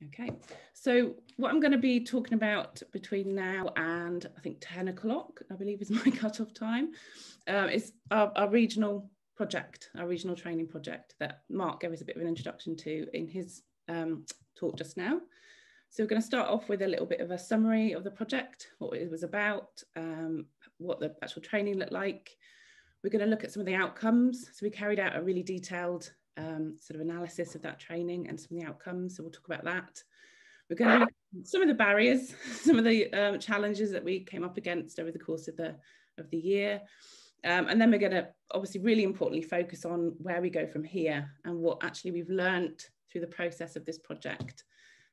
Okay, so what I'm going to be talking about between now and I think 10 o'clock, I believe is my cut-off time, is our regional project, our regional training project that Mark gave us a bit of an introduction to in his talk just now. So we're going to start off with a little bit of a summary of the project, what it was about, what the actual training looked like. We're going to look at some of the outcomes. So we carried out a really detailed sort of analysis of that training and some of the outcomes. So we'll talk about that. We're going to look at some of the barriers, some of the challenges that we came up against over the course of the year. And then we're going to obviously really importantly focus on where we go from here and what actually we've learned through the process of this project.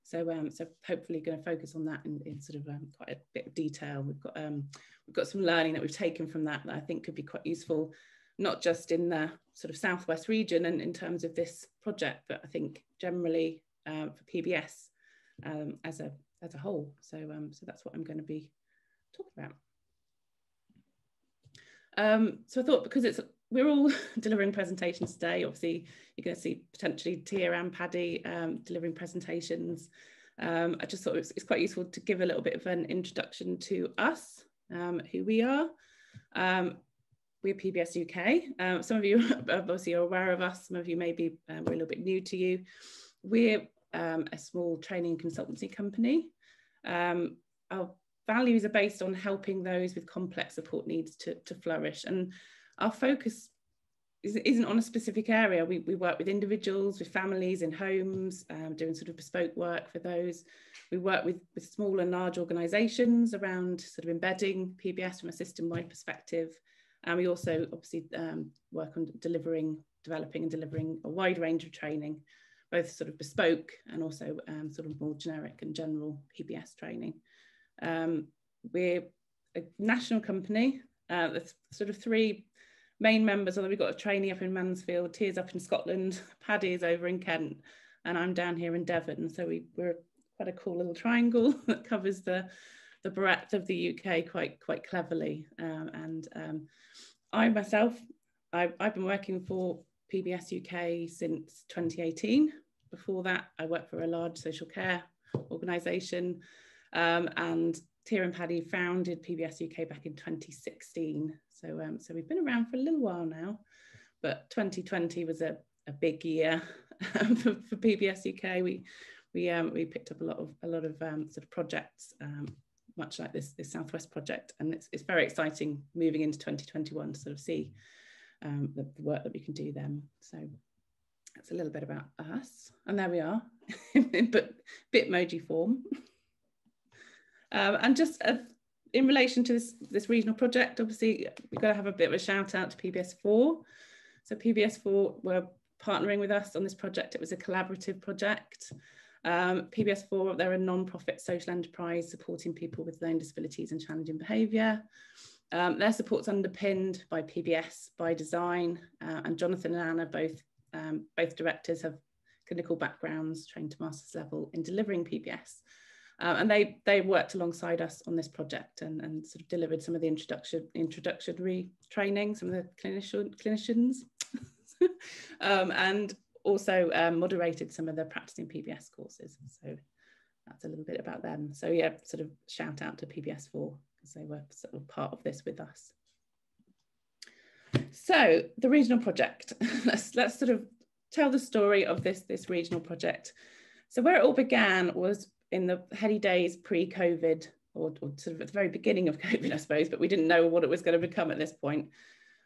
So, so hopefully going to focus on that in sort of quite a bit of detail. We've got some learning that we've taken from that I think could be quite useful, not just in the sort of southwest region and in terms of this project, but I think generally for PBS as a whole. So so that's what I'm going to be talking about. So I thought because we're all delivering presentations today, obviously you're going to see potentially Tia and Paddy delivering presentations. I just thought it's quite useful to give a little bit of an introduction to us, who we are. We're PBS UK. Some of you obviously are aware of us. Some of you maybe we're a little bit new to you. We're a small training consultancy company. Our values are based on helping those with complex support needs to flourish. And our focus isn't on a specific area. We work with individuals, with families in homes, doing sort of bespoke work for those. We work with small and large organisations around sort of embedding PBS from a system-wide perspective. And we also obviously work on developing and delivering a wide range of training, both sort of bespoke and also sort of more generic and general PBS training. We're a national company. There's sort of three main members, although we've got a trainee up in Mansfield, Tia's up in Scotland, Paddy is over in Kent, and I'm down here in Devon. So we're quite a cool little triangle that covers the breadth of the UK quite cleverly. I myself, I've been working for PBS UK since 2018. Before that, I worked for a large social care organisation, and Tia and Paddy founded PBS UK back in 2016. So we've been around for a little while now, but 2020 was a big year for PBS UK. We picked up a lot of sort of projects, much like this Southwest project, and it's very exciting moving into 2021 to sort of see the work that we can do then. So that's a little bit about us, and there we are in Bitmoji form. And just in relation to this regional project, obviously we've got to have a bit of a shout out to PBS4. So PBS4 were partnering with us on this project. It was a collaborative project. PBS4, they're a non-profit social enterprise supporting people with learning disabilities and challenging behaviour. Their support's underpinned by PBS by design, and Jonathan and Anna, both directors, have clinical backgrounds trained to master's level in delivering PBS. And they worked alongside us on this project and sort of delivered some of the introductory training, some of the clinicians, and also moderated some of the practicing PBS courses. So that's a little bit about them. So yeah, sort of shout out to PBS4 because they were sort of part of this with us. So the regional project, let's sort of tell the story of this regional project. So where it all began was in the heady days pre-COVID, or sort of at the very beginning of COVID, I suppose, but we didn't know what it was going to become at this point.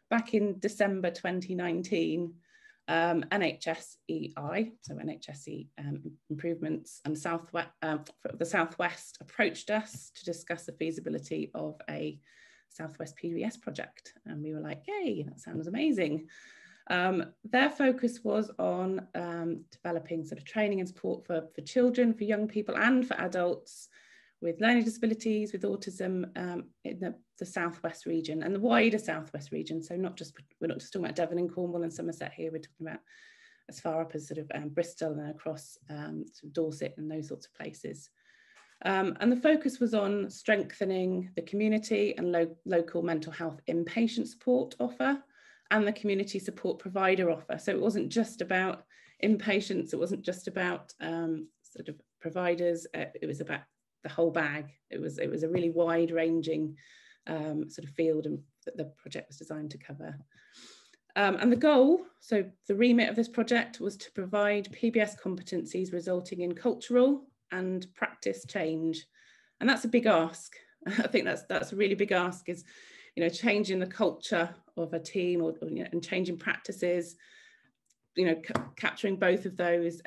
Back in December 2019, NHSEI, so NHSE Improvements and the Southwest approached us to discuss the feasibility of a Southwest PBS project. And we were like, yay, that sounds amazing. Their focus was on developing sort of training and support for children, for young people and for adults with learning disabilities, with autism in the Southwest region and the wider Southwest region. So we're not just talking about Devon and Cornwall and Somerset here, we're talking about as far up as sort of Bristol and across sort of Dorset and those sorts of places. And the focus was on strengthening the community and local mental health inpatient support offer and the community support provider offer. So it wasn't just about inpatients, it wasn't just about sort of providers. It was about the whole bag. It was a really wide ranging sort of field that the project was designed to cover. And the goal, so the remit of this project, was to provide PBS competencies resulting in cultural and practice change. And that's a big ask. I think that's a really big ask, is, you know, changing the culture of a team, or you know, and changing practices, you know, capturing both of those.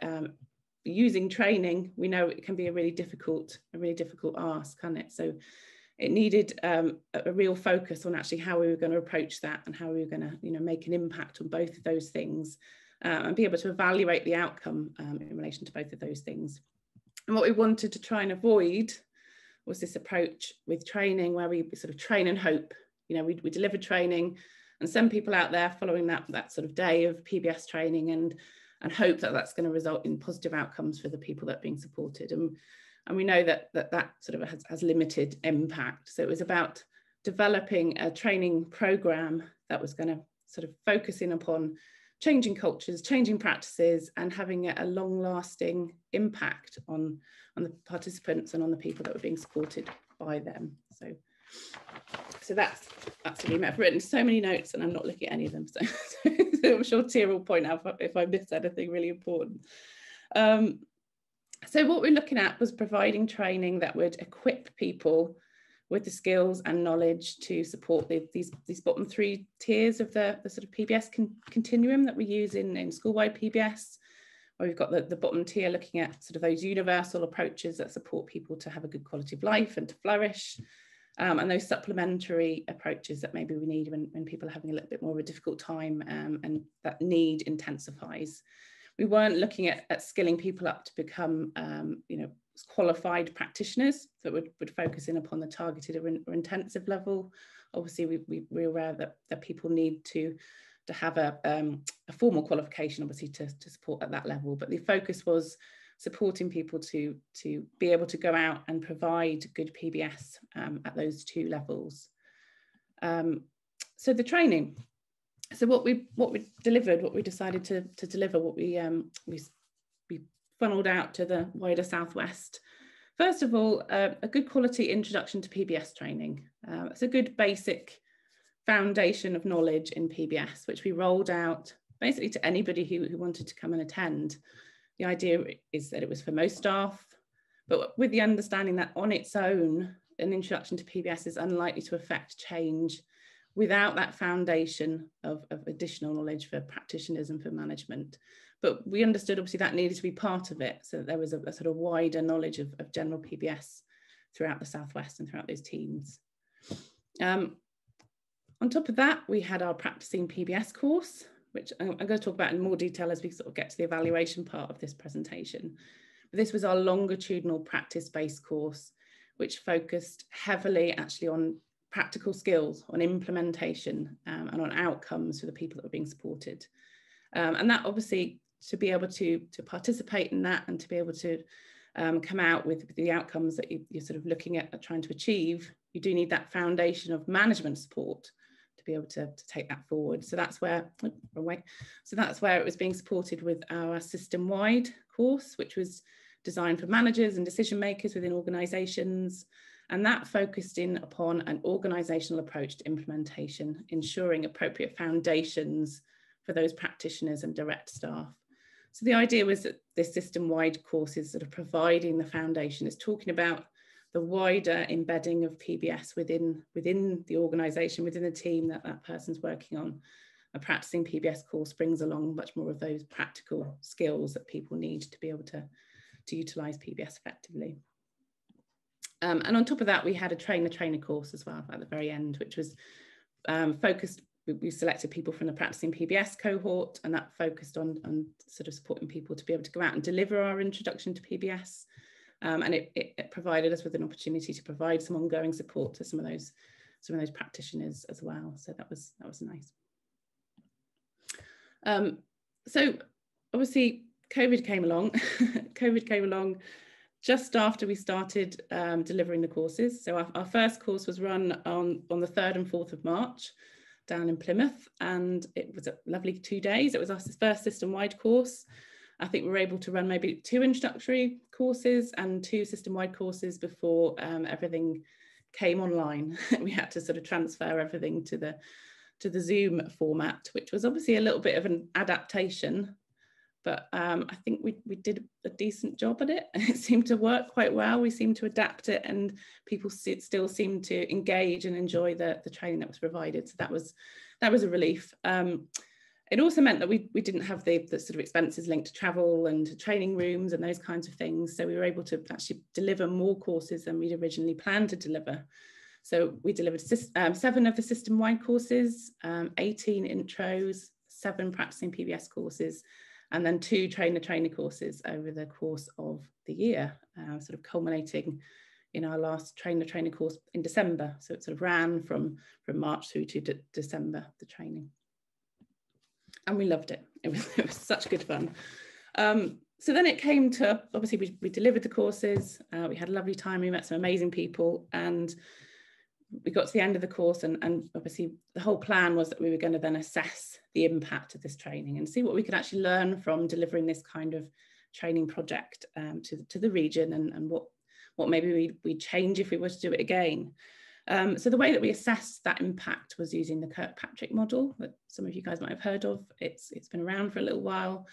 Using training, we know it can be a really difficult ask, can't it? So it needed a real focus on actually how we were going to approach that, and how we were going to, you know, make an impact on both of those things, and be able to evaluate the outcome in relation to both of those things. And what we wanted to try and avoid was this approach with training where we sort of train and hope. You know, we delivered training and send people out there following that sort of day of PBS training and hope that that's going to result in positive outcomes for the people that are being supported. And we know that sort of has limited impact. So it was about developing a training program that was going to sort of focus in upon changing cultures, changing practices, and having a long-lasting impact on the participants and on the people that were being supported by them. So that's really, I've written so many notes and I'm not looking at any of them. So I'm sure Tia will point out if I missed anything really important. So what we're looking at was providing training that would equip people with the skills and knowledge to support these bottom three tiers of the sort of PBS continuum that we use in school-wide PBS, where we've got the bottom tier looking at sort of those universal approaches that support people to have a good quality of life and to flourish, and those supplementary approaches that maybe we need when people are having a little bit more of a difficult time, and that need intensifies. We weren't looking at skilling people up to become, you know, qualified practitioners that would focus in upon the targeted or intensive level. Obviously, we're aware that people need to have a formal qualification, obviously, to support at that level. But the focus was supporting people to be able to go out and provide good PBS at those two levels. So the training. So what we delivered, what we decided to deliver, what we funneled out to the wider Southwest. First of all, a good quality introduction to PBS training. It's a good basic foundation of knowledge in PBS, which we rolled out basically to anybody who wanted to come and attend. The idea is that it was for most staff, but with the understanding that on its own, an introduction to PBS is unlikely to affect change without that foundation of additional knowledge for practitioners and for management. But we understood obviously that needed to be part of it, so that there was a sort of wider knowledge of general PBS throughout the Southwest and throughout those teams. On top of that, we had our practicing PBS course, which I'm going to talk about in more detail as we sort of get to the evaluation part of this presentation. But this was our longitudinal practice-based course, which focused heavily actually on practical skills, on implementation, and on outcomes for the people that were being supported. And that obviously, to be able to participate in that and to be able to come out with the outcomes that you're sort of looking at trying to achieve, you do need that foundation of management support to be able to take that forward. So that's where, it was being supported with our system-wide course, which was designed for managers and decision makers within organisations. And that focused in upon an organisational approach to implementation, ensuring appropriate foundations for those practitioners and direct staff. So the idea was that this system-wide course is sort of providing the foundation, is talking about the wider embedding of PBS within the organisation, within the team that person's working on. A practicing PBS course brings along much more of those practical skills that people need to be able to utilise PBS effectively. And on top of that, we had a trainer course as well at the very end, which was focused. We selected people from the practicing PBS cohort, and that focused on sort of supporting people to be able to go out and deliver our introduction to PBS. And it provided us with an opportunity to provide some ongoing support to some of those practitioners as well. So that was nice. So obviously COVID came along just after we started delivering the courses. So our first course was run on the 3rd and 4th of March down in Plymouth, and it was a lovely 2 days. It was our first system-wide course. I think we were able to run maybe 2 introductory courses and 2 system-wide courses before everything came online. We had to sort of transfer everything to the Zoom format, which was obviously a little bit of an adaptation, but I think we did a decent job at it. It seemed to work quite well. We seemed to adapt it, and people still seemed to engage and enjoy the training that was provided. So that was a relief. It also meant that we didn't have the sort of expenses linked to travel and to training rooms and those kinds of things. So we were able to actually deliver more courses than we'd originally planned to deliver. So we delivered 7 of the system-wide courses, 18 intros, 7 practicing PBS courses, and then 2 trainer-trainer courses over the course of the year, sort of culminating in our last trainer-trainer course in December. So it sort of ran from March through to December, the training. And we loved it. It was such good fun. So then it came to, obviously we delivered the courses, we had a lovely time, we met some amazing people, and we got to the end of the course, and obviously the whole plan was that we were going to then assess the impact of this training and see what we could actually learn from delivering this kind of training project to the region, and what maybe we'd change if we were to do it again. So the way that we assessed that impact was using the Kirkpatrick model that some of you guys might have heard of. It's been around for a little while.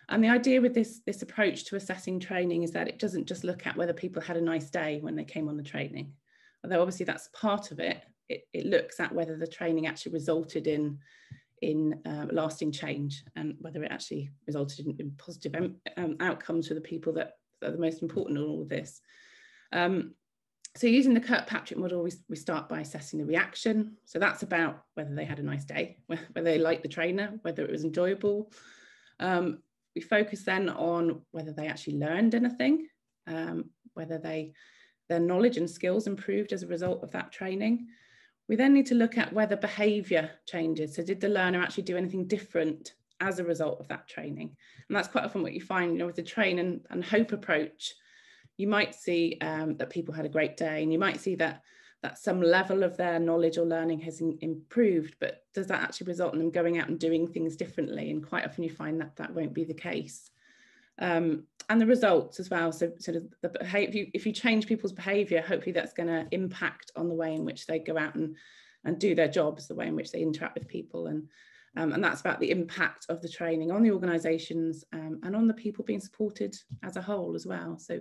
And the idea with this approach to assessing training is that it doesn't just look at whether people had a nice day when they came on the training. Although obviously that's part of it, it looks at whether the training actually resulted in lasting change, and whether it actually resulted in positive outcomes for the people that are the most important in all of this. So using the Kirkpatrick model, we start by assessing the reaction. So that's about whether they had a nice day, whether they liked the trainer, whether it was enjoyable. We focus then on whether they actually learned anything, whether their knowledge and skills improved as a result of that training. We then need to look at whether behaviour changes. So did the learner actually do anything different as a result of that training? And that's quite often what you find, with the train and hope approach. You might see that people had a great day, and you might see that some level of their knowledge or learning has improved, but does that actually result in them going out and doing things differently? And quite often you find that won't be the case. And the results as well. So sort of the behavior, if you change people's behavior, hopefully that's going to impact on the way in which they go out and do their jobs, the way in which they interact with people. And that's about the impact of the training on the organisations and on the people being supported as a whole as well. So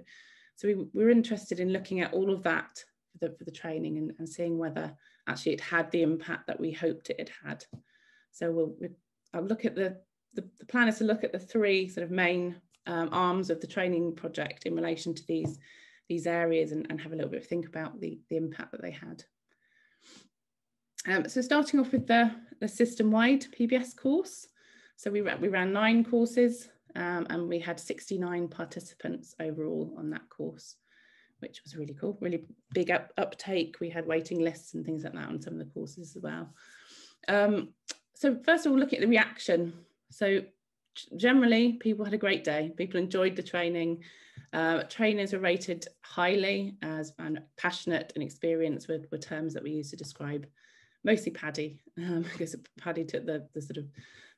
we're interested in looking at all of that for the training and seeing whether actually it had the impact that we hoped it had. So I'll look at the plan is to look at the 3 sort of main arms of the training project in relation to these areas and have a little bit of think about the impact that they had. So starting off with the system-wide PBS course. So we ran 9 courses and we had 69 participants overall on that course, which was really cool, really big uptake. We had waiting lists and things like that on some of the courses as well. So first of all, looking at the reaction. So generally, people had a great day. People enjoyed the training. Trainers were rated highly as passionate and experienced were terms that we used to describe mostly Paddy, because Paddy took the sort of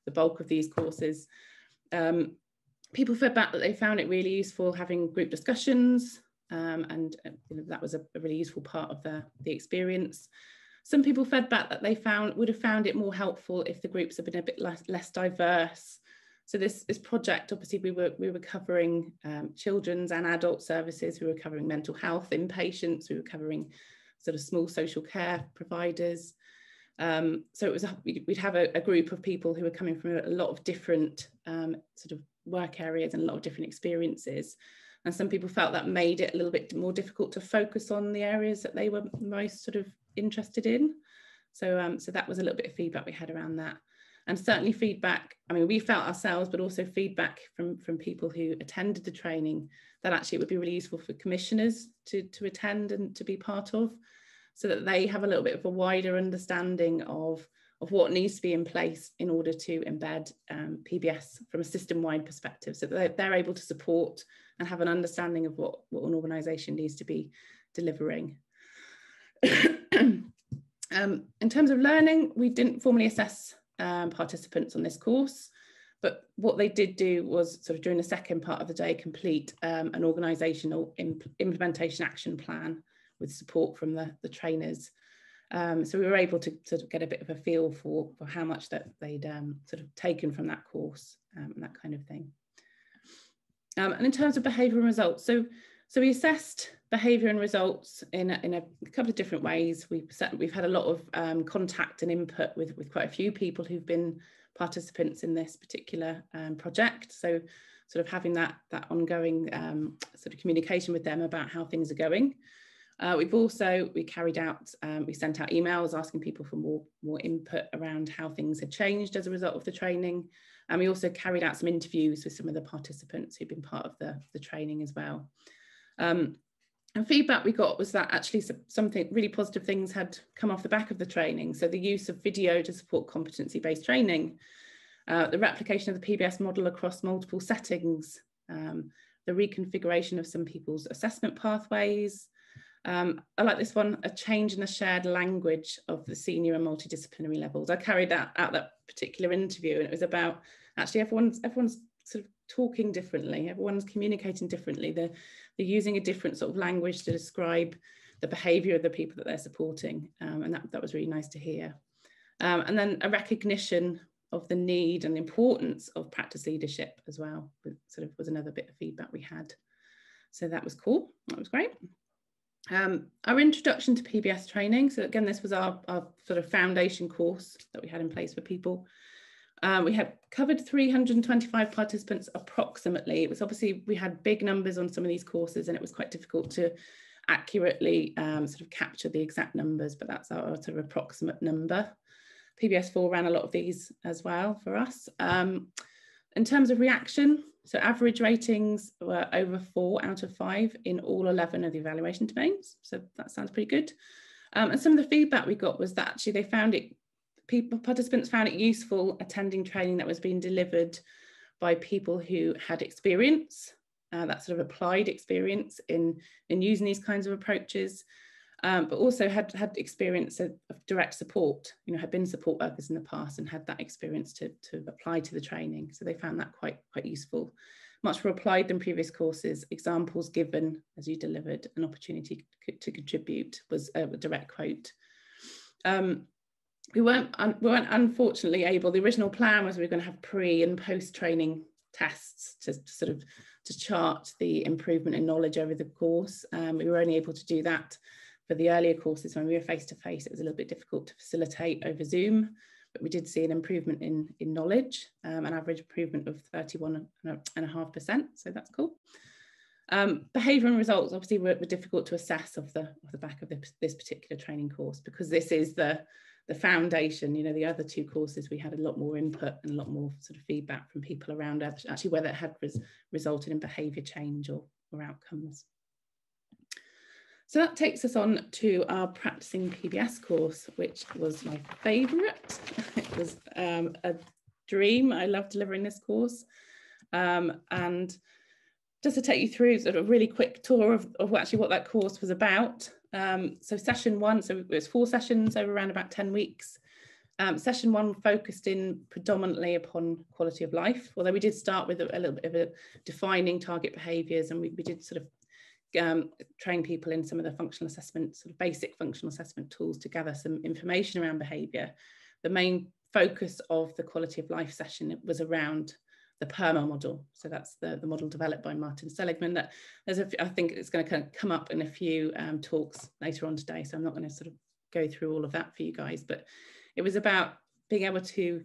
the bulk of these courses. People fed back that they found it really useful having group discussions, and that was a really useful part of the experience. Some people fed back that they would have found it more helpful if the groups had been a bit less diverse. So this project, obviously, we were covering children's and adult services. We were covering mental health inpatients. We were covering sort of small social care providers. So it was we'd have a group of people who were coming from a lot of different sort of work areas and a lot of different experiences. And some people felt that made it a little bit more difficult to focus on the areas that they were most sort of interested in. So that was a little bit of feedback we had around that. And certainly feedback, I mean, we felt ourselves, but also feedback from people who attended the training, that actually it would be really useful for commissioners to attend and to be part of, so that they have a little bit of a wider understanding of what needs to be in place in order to embed PBS from a system-wide perspective, so that they're able to support and have an understanding of what an organisation needs to be delivering. In terms of learning, we didn't formally assess participants on this course. But what they did do was sort of during the second part of the day complete an organisational implementation action plan with support from the trainers. So we were able to sort of get a bit of a feel for how much that they'd sort of taken from that course and that kind of thing. And in terms of behaviour and results, so we assessed behaviour and results in a couple of different ways. We've had a lot of contact and input with quite a few people who've been participants in this particular project. So sort of having that ongoing sort of communication with them about how things are going. We carried out, we sent out emails asking people for more input around how things had changed as a result of the training. And we also carried out some interviews with some of the participants who'd been part of the training as well. And feedback we got was that actually something really positive things had come off the back of the training. So the use of video to support competency-based training, the replication of the PBS model across multiple settings, the reconfiguration of some people's assessment pathways. I like this one, a change in the shared language of the senior and multidisciplinary levels. I carried out that particular interview, and it was about actually everyone's sort of talking differently, everyone's communicating differently. They're using a different sort of language to describe the behaviour of the people that they're supporting, and that was really nice to hear. And then a recognition of the need and the importance of practice leadership as well, sort of was another bit of feedback we had. So that was cool, that was great. Our introduction to PBS training. So again, this was our sort of foundation course that we had in place for people. We had covered 325 participants approximately. It was obviously, we had big numbers on some of these courses and it was quite difficult to accurately sort of capture the exact numbers, but that's our sort of approximate number. PBS4 ran a lot of these as well for us. In terms of reaction, so average ratings were over 4 out of 5 in all 11 of the evaluation domains. So that sounds pretty good. And some of the feedback we got was that actually they found it, participants found it useful attending training that was being delivered by people who had experience, that sort of applied experience in using these kinds of approaches, but also had experience of direct support, you know, had been support workers in the past and had that experience to apply to the training. So they found that quite useful. Much more applied than previous courses. Examples given as you delivered, an opportunity to contribute was a direct quote. We weren't unfortunately able, the original plan was we were going to have pre and post training tests to chart the improvement in knowledge over the course. We were only able to do that for the earlier courses. When we were face to face, it was a little bit difficult to facilitate over Zoom, but we did see an improvement in knowledge, an average improvement of 31.5%, so that's cool. Behaviour and results obviously were difficult to assess off the back of this particular training course, because this is the foundation. You know, the other two courses we had a lot more input and a lot more sort of feedback from people around actually whether it had resulted in behaviour change or outcomes. So that takes us on to our practicing PBS course, which was my favourite. It was a dream. I loved delivering this course. And just to take you through sort of a really quick tour of actually what that course was about. So session 1, so it was 4 sessions over around about 10 weeks. Session 1 focused in predominantly upon quality of life, although we did start with a little bit of a defining target behaviours, and we did sort of train people in some of the functional assessment, sort of basic functional assessment tools to gather some information around behaviour. The main focus of the quality of life session was around the PERMA model. So that's the model developed by Martin Seligman. That I think it's going to kind of come up in a few talks later on today. So I'm not going to sort of go through all of that for you guys, but it was about being able to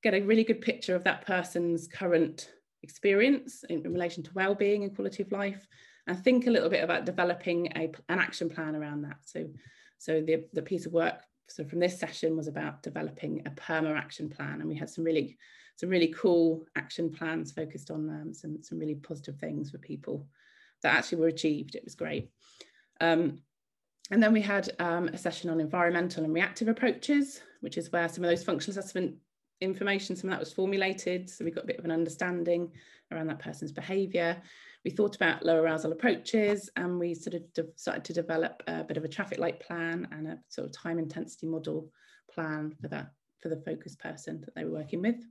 get a really good picture of that person's current experience in relation to well-being and quality of life, and think a little bit about developing an action plan around that. So the piece of work from this session was about developing a PERMA action plan, and we had some really cool action plans focused on some really positive things for people that actually were achieved. It was great. And then we had a session on environmental and reactive approaches, which is where some of those functional assessment information, some of that was formulated. So we got a bit of an understanding around that person's behaviour. We thought about low arousal approaches, and we sort of started to develop a bit of a traffic light plan and a sort of time intensity model plan for the focus person that they were working with.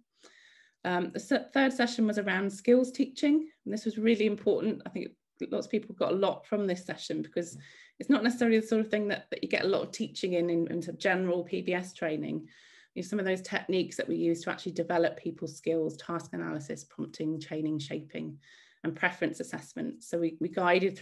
The third session was around skills teaching, and this was really important. I think lots of people got a lot from this session, because it's not necessarily the sort of thing that you get a lot of teaching in sort of general PBS training. Some of those techniques that we use to actually develop people's skills: task analysis, prompting, chaining, shaping, and preference assessment. So we guided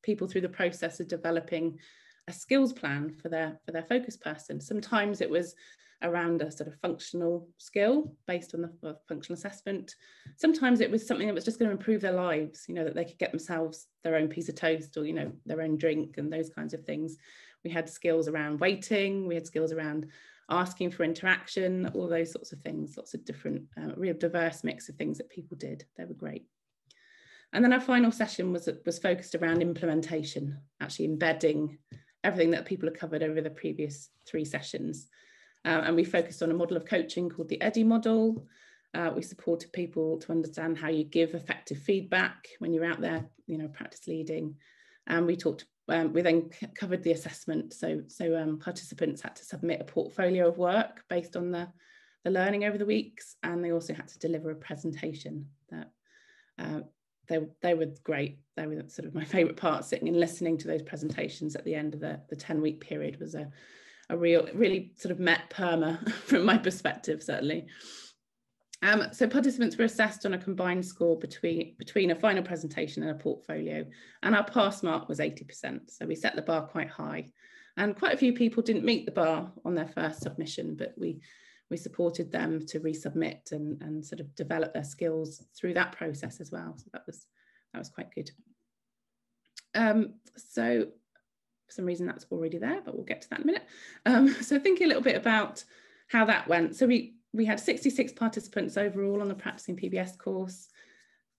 people through the process of developing a skills plan for their focus person. Sometimes it was around a sort of functional skill based on the functional assessment. Sometimes it was something that was just going to improve their lives, that they could get themselves their own piece of toast, or their own drink, and those kinds of things. We had skills around waiting, we had skills around asking for interaction, all those sorts of things, lots of different, real diverse mix of things that people did. They were great. And then our final session was focused around implementation, actually embedding everything that people had covered over the previous 3 sessions. And we focused on a model of coaching called the EDDI model. We supported people to understand how you give effective feedback when you're out there, practice leading. And we then covered the assessment. So participants had to submit a portfolio of work based on the learning over the weeks, and they also had to deliver a presentation. That they were great. They were sort of my favourite part. Sitting and listening to those presentations at the end of the 10-week period was a really sort of met PERMA from my perspective, certainly. So participants were assessed on a combined score between a final presentation and a portfolio, and our pass mark was 80%. So we set the bar quite high, and quite a few people didn't meet the bar on their first submission, but we supported them to resubmit and sort of develop their skills through that process as well. So that was quite good. So for some reason that's already there, but we'll get to that in a minute. So thinking a little bit about how that went. So we had 66 participants overall on the Practicing PBS course.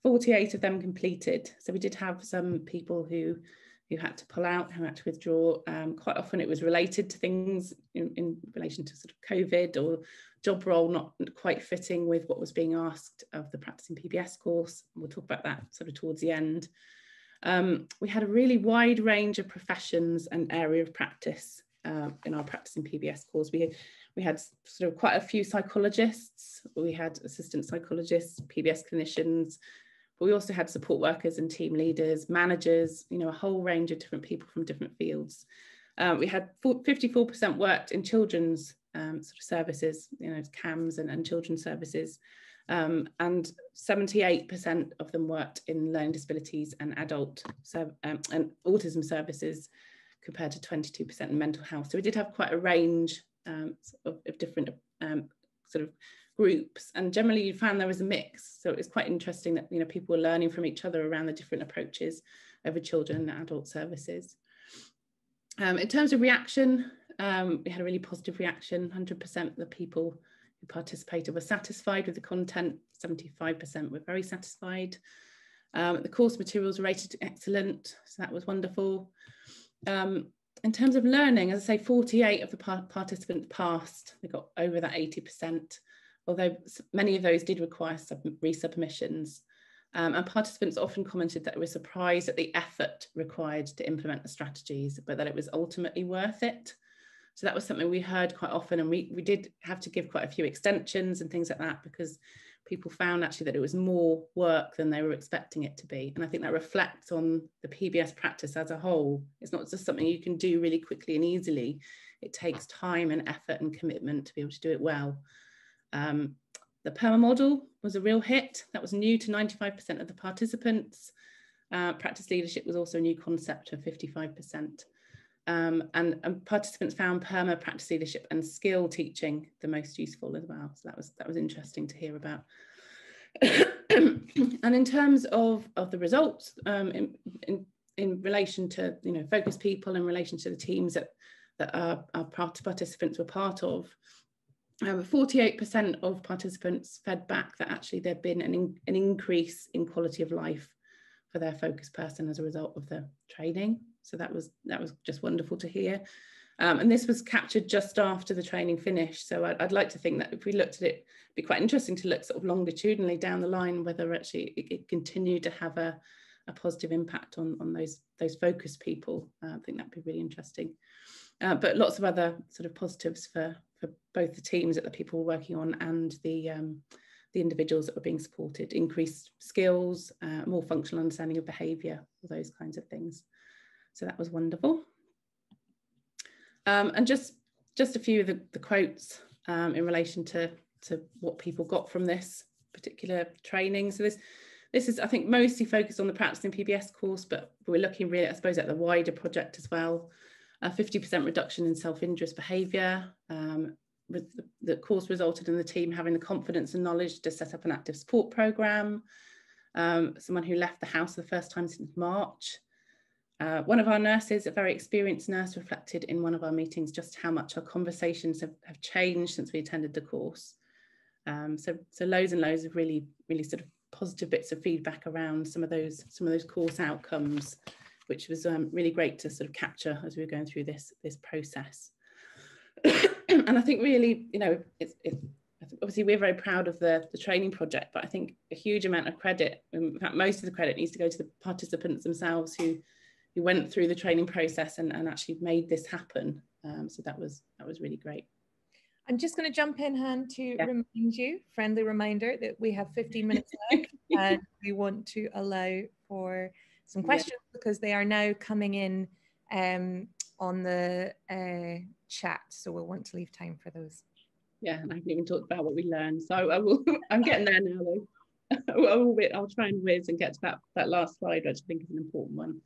48 of them completed. So we did have some people who had to pull out, who had to withdraw. Quite often it was related to things in relation to sort of COVID or job role not quite fitting with what was being asked of the Practicing PBS course. We'll talk about that sort of towards the end. We had a really wide range of professions and area of practice in our Practicing PBS course. We had sort of quite a few psychologists, we had assistant psychologists, PBS clinicians, but we also had support workers and team leaders, managers, a whole range of different people from different fields. We had 54% worked in children's sort of services, CAMS and children's services. And 78% of them worked in learning disabilities and adult and autism services, compared to 22% in mental health. So we did have quite a range of different sort of groups, and generally you found there was a mix. So it was quite interesting that people were learning from each other around the different approaches over children and adult services. In terms of reaction, we had a really positive reaction. 100% of the people who participated were satisfied with the content, 75% were very satisfied. The course materials were rated excellent, so that was wonderful. In terms of learning, as I say, 48 of the participants passed. They got over that 80%, although many of those did require resubmissions. And participants often commented that they were surprised at the effort required to implement the strategies, but that it was ultimately worth it. So that was something we heard quite often, and we did have to give quite a few extensions and things like that, because people found actually that it was more work than they were expecting it to be. And I think that reflects on the PBS practice as a whole. It's not just something you can do really quickly and easily. It takes time and effort and commitment to be able to do it well. The PERMA model was a real hit. That was new to 95% of the participants. Practice leadership was also a new concept of 55%. And participants found PERMA, practice leadership and skill teaching the most useful as well. So that was interesting to hear about. And in terms of the results, in relation to focus people, in relation to the teams that our participants were part of, 48% of participants fed back that actually there'd been an increase in quality of life for their focus person as a result of the training. So that was just wonderful to hear. And this was captured just after the training finished. So I'd like to think that if we looked at it, it'd be quite interesting to look sort of longitudinally down the line, whether actually it continued to have a positive impact on those focus people. I think that'd be really interesting. But lots of other sort of positives for both the teams that the people were working on and the the individuals that were being supported, increased skills, more functional understanding of behaviour, all those kinds of things. So that was wonderful. And just a few of the quotes in relation to what people got from this particular training. So this is, I think, mostly focused on the Practicing PBS course, but we're looking really, I suppose, at the wider project as well. 50% reduction in self-injurious behaviour. The course resulted in the team having the confidence and knowledge to set up an active support programme. Someone who left the house for the first time since March. One of our nurses, a very experienced nurse, reflected in one of our meetings just how much our conversations have changed since we attended the course. So loads and loads of really sort of positive bits of feedback around some of those course outcomes, which was really great to sort of capture as we were going through this process. And I think really, you know, obviously we're very proud of the training project, but I think a huge amount of credit, in fact most of the credit, needs to go to the participants themselves who went through the training process and actually made this happen. So that was really great. I'm just going to jump in, Han, to remind you, friendly reminder, that we have 15 minutes left and we want to allow for some questions because they are now coming in on the chat. So we'll want to leave time for those. Yeah, and I haven't even talked about what we learned. So I will, I'm getting there now though. I'll try and whiz and get to that last slide, which I think is an important one.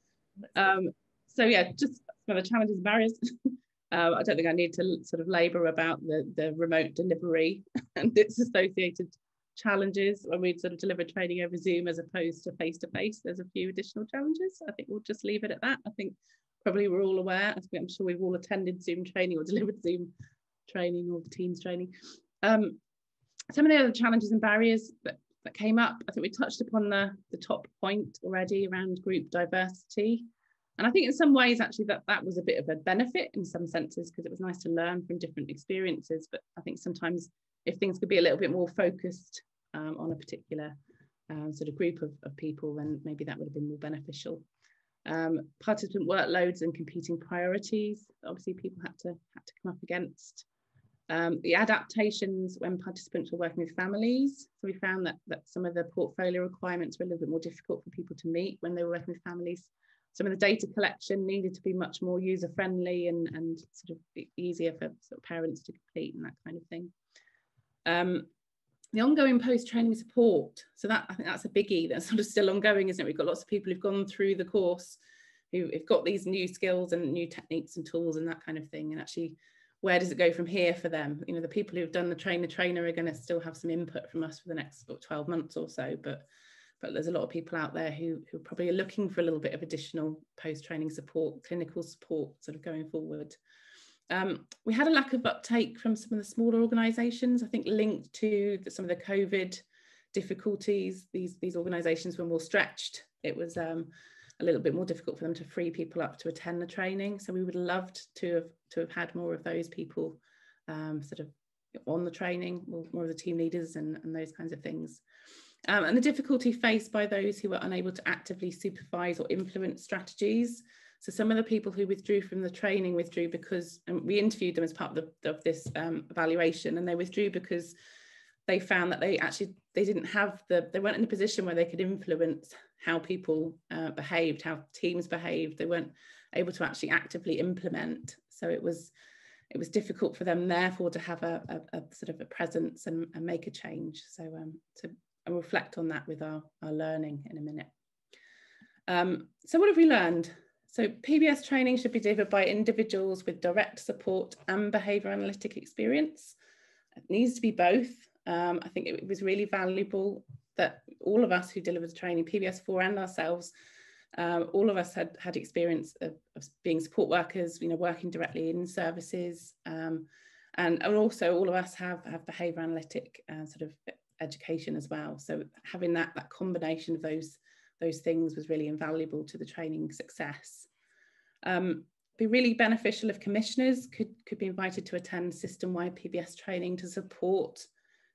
So yeah, just some of the challenges and barriers. I don't think I need to sort of labour about the remote delivery and its associated challenges when we sort of deliver training over Zoom as opposed to face-to-face. There's a few additional challenges. I think we'll just leave it at that. I think probably we're all aware. I'm sure we've all attended Zoom training or delivered Zoom training or Teams training. Some of the other challenges and barriers that came up, I think we touched upon the top point already around group diversity. And I think in some ways, actually, that was a bit of a benefit in some senses, because it was nice to learn from different experiences. But I think sometimes if things could be a little bit more focused on a particular sort of group of people, then maybe that would have been more beneficial. Participant workloads and competing priorities, obviously people had to come up against. The adaptations when participants were working with families. So we found that some of the portfolio requirements were a little bit more difficult for people to meet when they were working with families. Some of the data collection needed to be much more user-friendly and sort of easier for sort of parents to complete and that kind of thing. The ongoing post-training support. So that, I think that's a biggie that's sort of still ongoing, isn't it? We've got lots of people who've gone through the course who've got these new skills and new techniques and tools and that kind of thing. And actually, where does it go from here for them? You know, the people who've done the trainer are going to still have some input from us for the next 12 months or so, but there's a lot of people out there who probably are looking for a little bit of additional post-training support, clinical support sort of going forward. We had a lack of uptake from some of the smaller organisations, I think linked to some of the COVID difficulties. These organisations were more stretched. It was a little bit more difficult for them to free people up to attend the training. So we would have loved to have had more of those people sort of on the training, more of the team leaders and those kinds of things. And the difficulty faced by those who were unable to actively supervise or influence strategies. So some of the people who withdrew from the training withdrew because, and we interviewed them as part of this evaluation, and they withdrew because they found that they didn't have they weren't in a position where they could influence how people behaved, how teams behaved. They weren't able to actually actively implement. So it was difficult for them, therefore, to have a sort of a presence and make a change. So I'll reflect on that with our learning in a minute. So what have we learned? So PBS training should be delivered by individuals with direct support and behaviour analytic experience. It needs to be both. I think it was really valuable that all of us who delivered the training, PBS4 and ourselves, all of us had experience of being support workers, you know, working directly in services, and also all of us have behaviour analytic sort of education as well. So having that combination of those things was really invaluable to the training success. Be really beneficial if commissioners could be invited to attend system-wide PBS training to support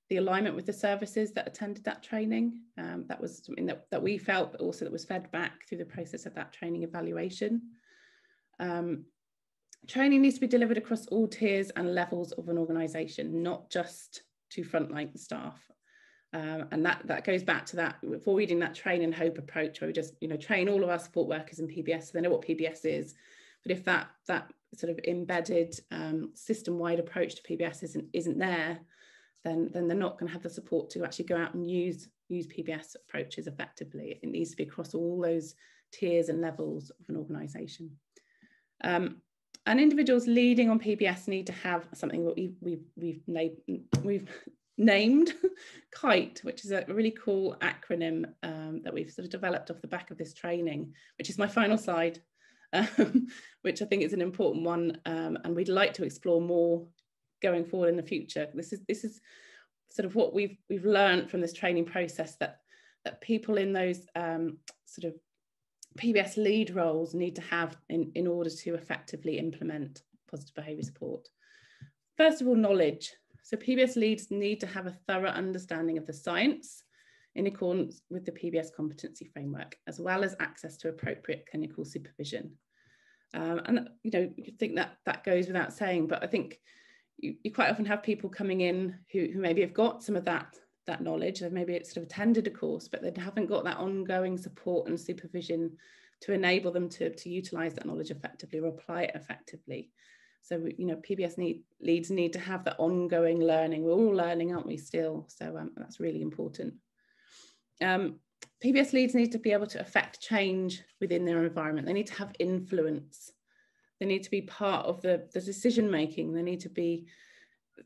the alignment with the services that attended that training. That was something that we felt, but also that was fed back through the process of that training evaluation. Training needs to be delivered across all tiers and levels of an organisation, not just to frontline staff. And that goes back to that avoiding that train and hope approach, where we just train all of our support workers in PBS so they know what PBS is. But if that sort of embedded system-wide approach to PBS isn't there, then they're not going to have the support to actually go out and use PBS approaches effectively. It needs to be across all those tiers and levels of an organisation. And individuals leading on PBS need to have something that we've named Kite, which is a really cool acronym that we've sort of developed off the back of this training, which is my final slide, which I think is an important one, and we'd like to explore more going forward in the future. This is sort of what we've learned from this training process, that people in those sort of PBS lead roles need to have in order to effectively implement positive behaviour support. First of all, knowledge. So PBS leads need to have a thorough understanding of the science in accordance with the PBS competency framework, as well as access to appropriate clinical supervision. And you think that goes without saying, but I think you quite often have people coming in who maybe have got some of that knowledge, or maybe it's sort of attended a course, but they haven't got that ongoing support and supervision to enable them to utilise that knowledge effectively or apply it effectively. So PBS leads need to have that ongoing learning. We're all learning, aren't we, still? So that's really important. PBS leads need to be able to affect change within their environment. They need to have influence. They need to be part of the decision making. They need to be,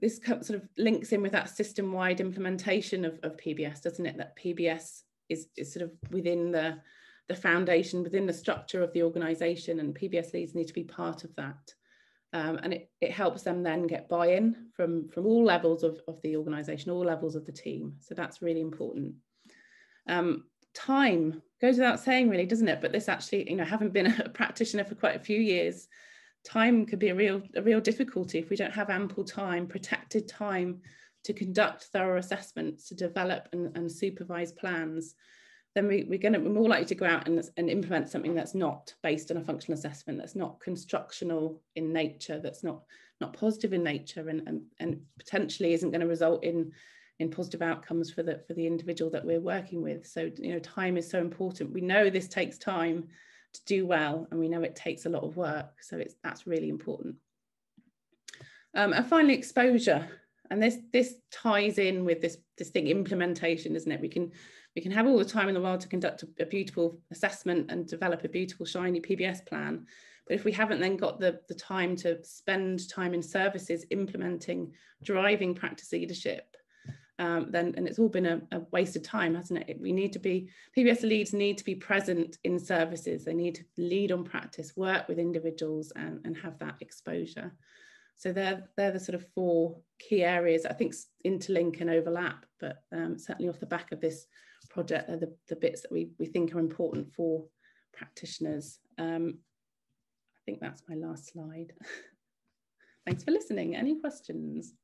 this sort of links in with that system-wide implementation of PBS, doesn't it? That PBS is sort of within the foundation, within the structure of the organisation, and PBS leads need to be part of that. And it helps them then get buy-in from all levels of the organisation, all levels of the team. So that's really important. Time goes without saying, really, doesn't it? But this actually, having been a practitioner for quite a few years, time could be a real difficulty if we don't have ample time, protected time to conduct thorough assessments, to develop and supervise plans. Then we're more likely to go out and implement something that's not based on a functional assessment, that's not constructional in nature, that's not positive in nature, and potentially isn't going to result in positive outcomes for the individual that we're working with. So time is so important. We know this takes time to do well, and we know it takes a lot of work. So that's really important. And finally, exposure. And this ties in with this thing, implementation, isn't it? We can have all the time in the world to conduct a beautiful assessment and develop a beautiful, shiny PBS plan. But if we haven't then got the time to spend time in services, implementing, driving practice leadership, then it's all been a waste of time, hasn't it? PBS leads need to be present in services. They need to lead on practice, work with individuals, and have that exposure. So they're the sort of 4 key areas. I think interlink and overlap, but certainly off the back of this project, they're the bits that we think are important for practitioners. I think that's my last slide. Thanks for listening. Any questions?